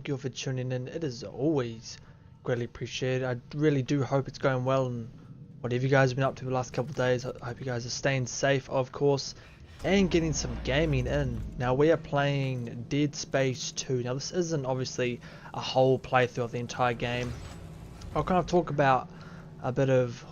Thank you all for tuning in. It is always greatly appreciated. I really do hope it's going well, and whatever you guys have been up to the last couple of days, I hope you guys are staying safe, of course, and getting some gaming in. Now, we are playing Dead Space 2. Now, this isn't obviously a whole playthrough of the entire game. I'll kind of talk about a bit of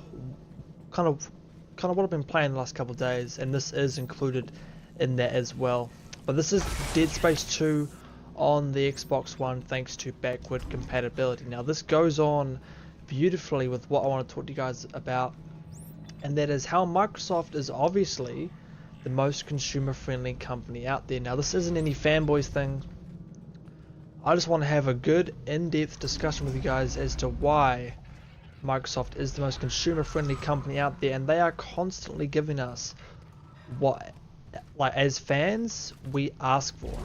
kind of what I've been playing the last couple of days, and this is included in that as well. But this is Dead Space 2 on the Xbox One thanks to backward compatibility. Now this goes on beautifully with what I want to talk to you guys about, and that is how Microsoft is obviously the most consumer friendly company out there. Now this isn't any fanboys thing. I just want to have a good in-depth discussion with you guys as to why Microsoft is the most consumer friendly company out there, and they are constantly giving us what, like, as fans, we ask for.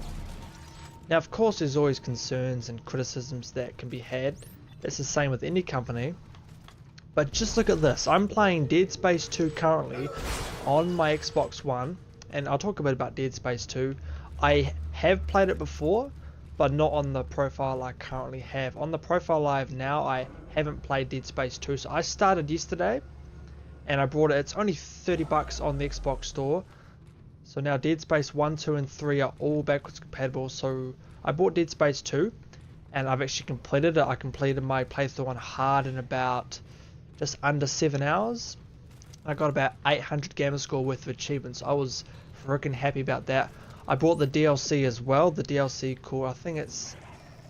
Now of course there's always concerns and criticisms that can be had. It's the same with any company. But just look at this. I'm playing Dead Space 2 currently on my Xbox One, and I'll talk a bit about Dead Space 2. I have played it before, but not on the profile I currently have. On the profile I have now, I haven't played Dead Space 2, so I started yesterday and I brought it. It's only $30 on the Xbox store. So now Dead Space 1, 2 and 3 are all backwards compatible. So I bought Dead Space 2 and I've actually completed it. I completed my playthrough on hard in about just under 7 hours. I got about 800 gamer score worth of achievements. I was freaking happy about that. I bought the DLC as well. The DLC called, I think it's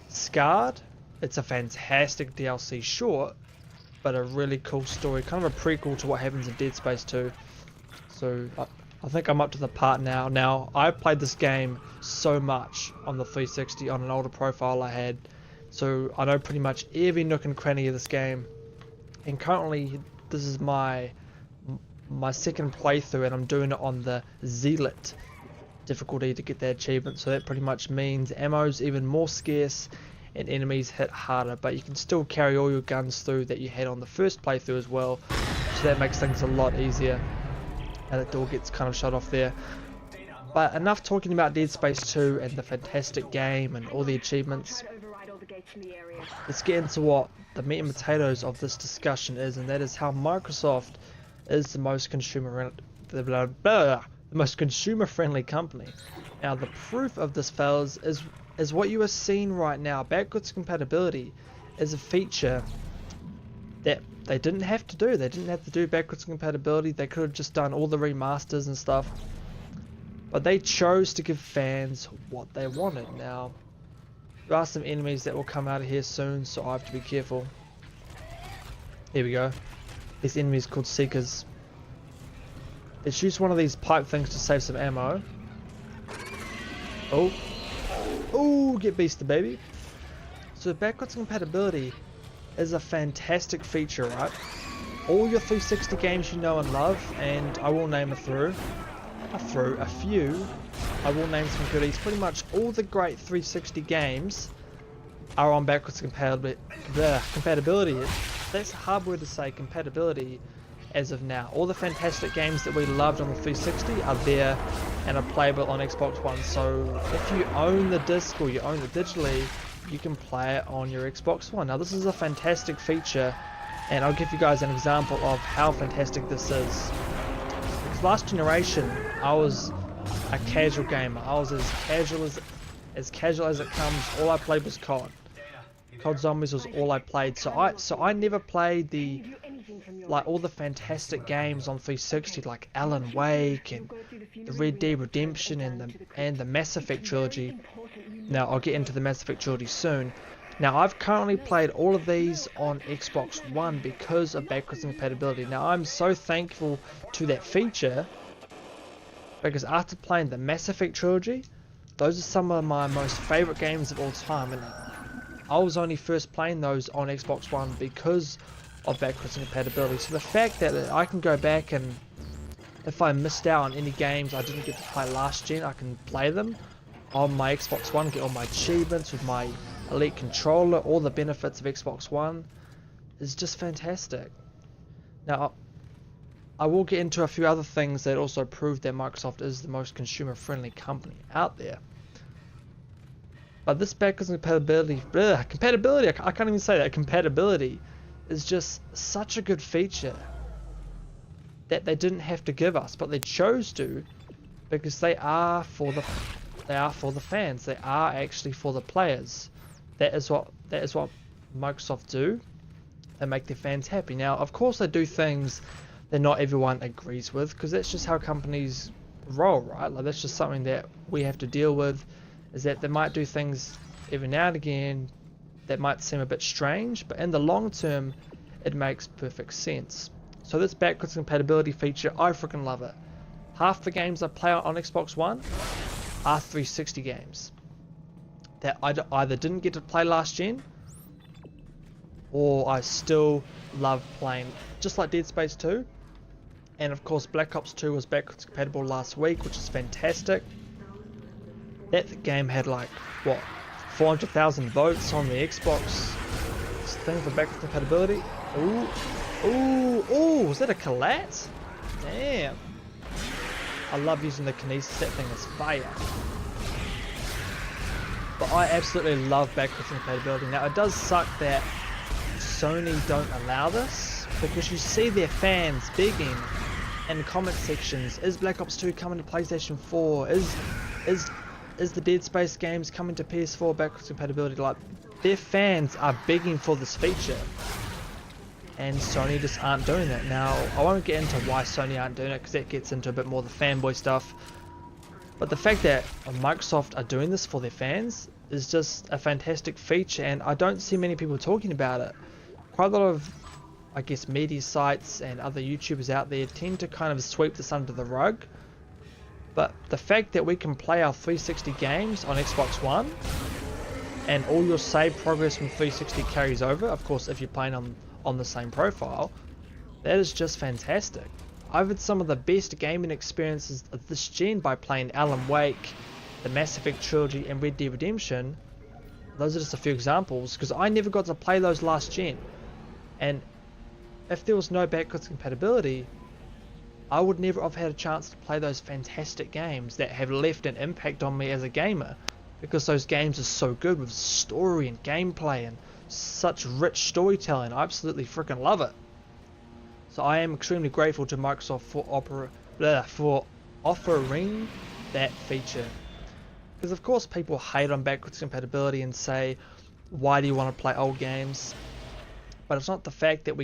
Scarred. It's a fantastic DLC, short, but a really cool story. Kind of a prequel to what happens in Dead Space 2. So I think I'm up to the part now. Now, I played this game so much on the 360 on an older profile I had. So I know pretty much every nook and cranny of this game. And currently, this is my second playthrough, and I'm doing it on the Zealot difficulty to get that achievement. So that pretty much means ammo's even more scarce and enemies hit harder, but you can still carry all your guns through that you had on the first playthrough as well, so that makes things a lot easier. And the door gets kind of shut off there. But enough talking about Dead Space 2 and the fantastic game and all the achievements. Let's get into what the meat and potatoes of this discussion is, and that is how Microsoft is the most consumer friendly company. Now the proof of this, fellas, is what you are seeing right now. Backwards compatibility is a feature that they didn't have to do. They didn't have to do backwards compatibility. They could have just done all the remasters and stuff, but they chose to give fans what they wanted. Now there are some enemies that will come out of here soon, so I have to be careful. Here we go. These enemies called Seekers. Let's use one of these pipe things to save some ammo. Oh, get beasted, baby. So backwards compatibility is a fantastic feature, right? All your 360 games you know and love, and I will name a few. I will name some goodies. Pretty much all the great 360 games are on backwards compatibility. That's a hard word to say, compatibility, as of now. All the fantastic games that we loved on the 360 are there and are playable on Xbox One. So if you own the disc or you own it digitally, you can play it on your Xbox One. Now this is a fantastic feature, and I'll give you guys an example of how fantastic this is. Because last generation, I was a casual gamer. I was as casual as it comes. All I played was COD. COD Zombies was all I played. So I never played all the fantastic games on 360, like Alan Wake and the Red Dead Redemption and the Mass Effect trilogy. Now I'll get into the Mass Effect trilogy soon. Now I've currently played all of these on Xbox One because of backwards compatibility. Now I'm so thankful to that feature, because after playing the Mass Effect trilogy, those are some of my most favourite games of all time, and I was only first playing those on Xbox One because of backwards compatibility. So the fact that I can go back, and if I missed out on any games I didn't get to play last gen, I can play them on my Xbox One, get all my achievements with my Elite controller, all the benefits of Xbox One, is just fantastic. Now I will get into a few other things that also prove that Microsoft is the most consumer friendly company out there. But this backwards compatibility, I can't even say that. Compatibility is just such a good feature that they didn't have to give us, but they chose to, because they are for the fans. They are actually for the players. That is what Microsoft do. They make their fans happy. Now, of course, they do things that not everyone agrees with, because that's just how companies roll, right? Like, that's just something that we have to deal with, is that they might do things every now and again that might seem a bit strange, but in the long term, it makes perfect sense. So this backwards compatibility feature, I freaking love it. Half the games I play on Xbox One are 360 games that I either didn't get to play last gen, or I still love playing, just like Dead Space 2. And of course Black Ops 2 was backwards compatible last week, which is fantastic. That game had like, what, 400,000 votes on the Xbox thing for backwards compatibility. Ooh, was that a collat? Damn. I love using the kinesis, that thing is fire. But I absolutely love backwards compatibility. Now it does suck that Sony don't allow this, because you see their fans begging in the comment sections, is Black Ops 2 coming to PlayStation 4? Is the Dead Space games coming to PS4 backwards compatibility? Like, their fans are begging for this feature, and Sony just aren't doing it. Now, I won't get into why Sony aren't doing it, because that gets into a bit more of the fanboy stuff. But the fact that Microsoft are doing this for their fans is just a fantastic feature, and I don't see many people talking about it. Quite a lot of, I guess, media sites and other YouTubers out there tend to kind of sweep this under the rug. But the fact that we can play our 360 games on Xbox One, and all your save progress from 360 carries over, of course if you're playing on the same profile, that is just fantastic. I've had some of the best gaming experiences of this gen by playing Alan Wake, the Mass Effect trilogy, and Red Dead Redemption. Those are just a few examples, because I never got to play those last gen. And if there was no backwards compatibility, I would never have had a chance to play those fantastic games that have left an impact on me as a gamer, because those games are so good with story and gameplay and such rich storytelling. I absolutely freaking love it. So I am extremely grateful to Microsoft for offering that feature. Because of course people hate on backwards compatibility and say, why do you want to play old games? But it's not the fact that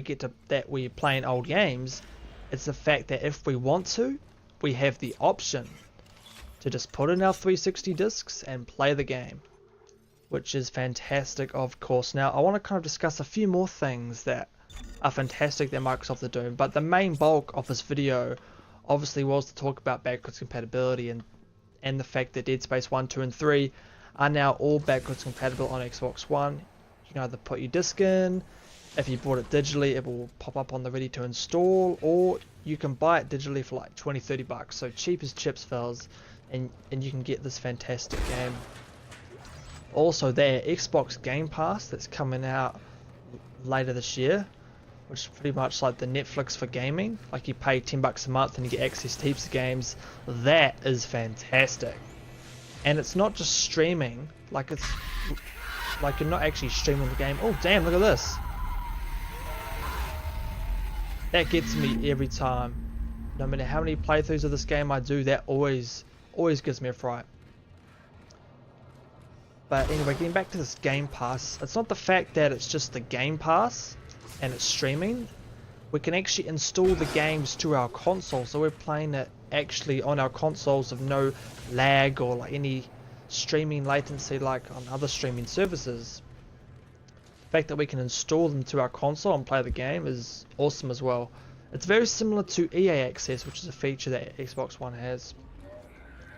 we're playing old games. It's the fact that if we want to, we have the option to just put in our 360 discs and play the game, which is fantastic, of course. Now I want to kind of discuss a few more things that are fantastic that Microsoft are doing, but the main bulk of this video obviously was to talk about backwards compatibility and the fact that Dead Space 1, 2 and 3 are now all backwards compatible on Xbox One. You can either put your disc in, if you bought it digitally it will pop up on the ready to install, or you can buy it digitally for like 20-30 bucks, so cheap as chips, fellas, and you can get this fantastic game. Also, their Xbox Game Pass that's coming out later this year, which is pretty much like the Netflix for gaming. Like, you pay 10 bucks a month and you get access to heaps of games. That is fantastic. And it's not just streaming, like it's like you're not actually streaming the game. Oh damn, look at this. That gets me every time. No matter how many playthroughs of this game I do, that always gives me a fright. But anyway, getting back to this Game Pass, it's not the fact that it's just the Game Pass and it's streaming. We can actually install the games to our console, so we're playing it actually on our consoles of no lag or like any streaming latency like on other streaming services. The fact that we can install them to our console and play the game is awesome as well. It's very similar to EA Access, which is a feature that Xbox One has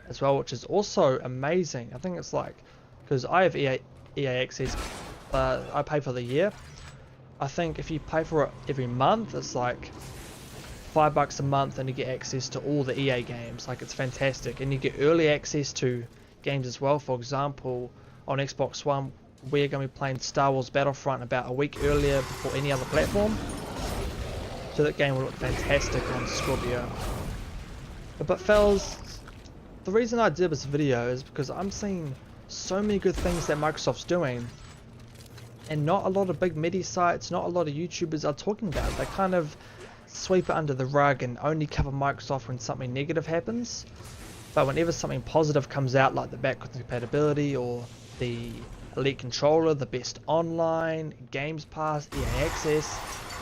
as well, which is also amazing. I think it's like, because I have EA Access, I pay for the year. I think if you pay for it every month, it's like $5 a month and you get access to all the EA games. Like, it's fantastic, and you get early access to games as well. For example, on Xbox One, we're going to be playing Star Wars Battlefront about a week earlier before any other platform, so that game will look fantastic on Scorpio. But fellas, the reason I did this video is because I'm seeing so many good things that Microsoft's doing, and not a lot of big media sites, not a lot of YouTubers are talking about it. They kind of sweep it under the rug and only cover Microsoft when something negative happens. But whenever something positive comes out, like the backwards compatibility or the Elite controller, the best online, Games Pass, EA Access,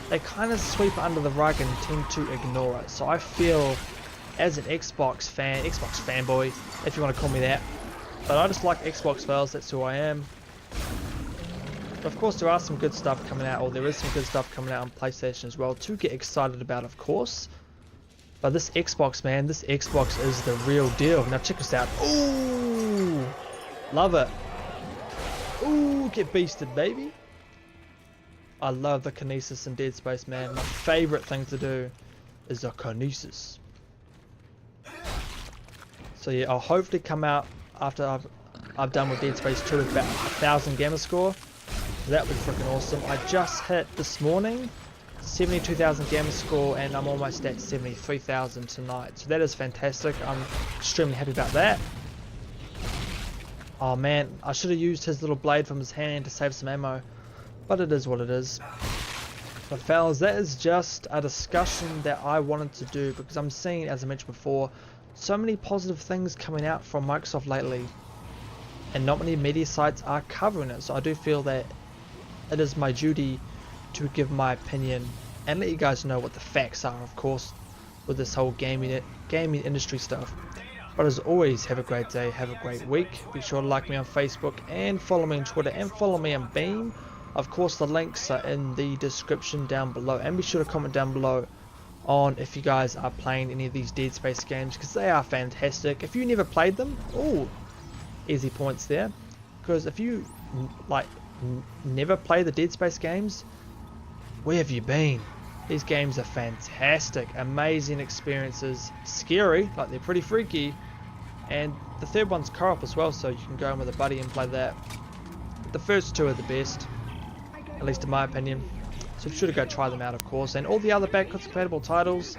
they kind of sweep it under the rug and tend to ignore it. So I feel, as an Xbox fan, Xbox fanboy, if you want to call me that, but I just like Xbox fails, that's who I am. But of course there are some good stuff coming out, or there is some good stuff coming out on PlayStation as well to get excited about, of course. But this Xbox, man, this Xbox is the real deal. Now check this out. Ooh, love it. Ooh, get beasted, baby. I love the kinesis in Dead Space, man. My favorite thing to do is the kinesis. So yeah, I'll hopefully come out after I've done with Dead Space 2 with about 1,000 gamer score. That would be freaking awesome. I just hit this morning 72,000 gamer score, and I'm almost at 73,000 tonight. So that is fantastic. I'm extremely happy about that. Oh man, I should have used his little blade from his hand to save some ammo, but it is what it is. But fellas, that is just a discussion that I wanted to do because I'm seeing, as I mentioned before, so many positive things coming out from Microsoft lately, and not many media sites are covering it. So I do feel that it is my duty to give my opinion and let you guys know what the facts are, of course, with this whole gaming industry stuff. But as always, have a great day, have a great week. Be sure to like me on Facebook and follow me on Twitter and follow me on Beam. Of course, the links are in the description down below, and be sure to comment down below on if you guys are playing any of these Dead Space games, because they are fantastic. If you never played them, oh, easy points there. Because if you never play the Dead Space games, where have you been? These games are fantastic, amazing experiences, scary, like they're pretty freaky, and the third one's co-op as well, so you can go in with a buddy and play that. The first two are the best, at least in my opinion, so be sure to go try them out, of course. And all the other backwards compatible titles,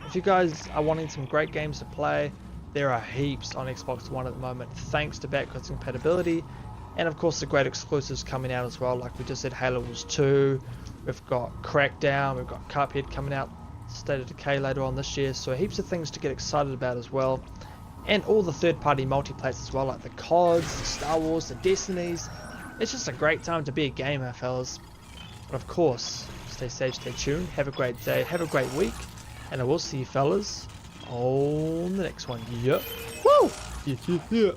if you guys are wanting some great games to play, there are heaps on Xbox One at the moment, thanks to backwards compatibility, and of course the great exclusives coming out as well, like we just said, Halo Wars 2, we've got Crackdown, we've got Cuphead coming out, State of Decay later on this year, so heaps of things to get excited about as well. And all the third-party multiplayers as well, like the CODs, the Star Wars, the Destinies. It's just a great time to be a gamer, fellas. But of course, stay safe, stay tuned, have a great day, have a great week, and I will see you fellas on the next one. Yep. Woo! Yeah.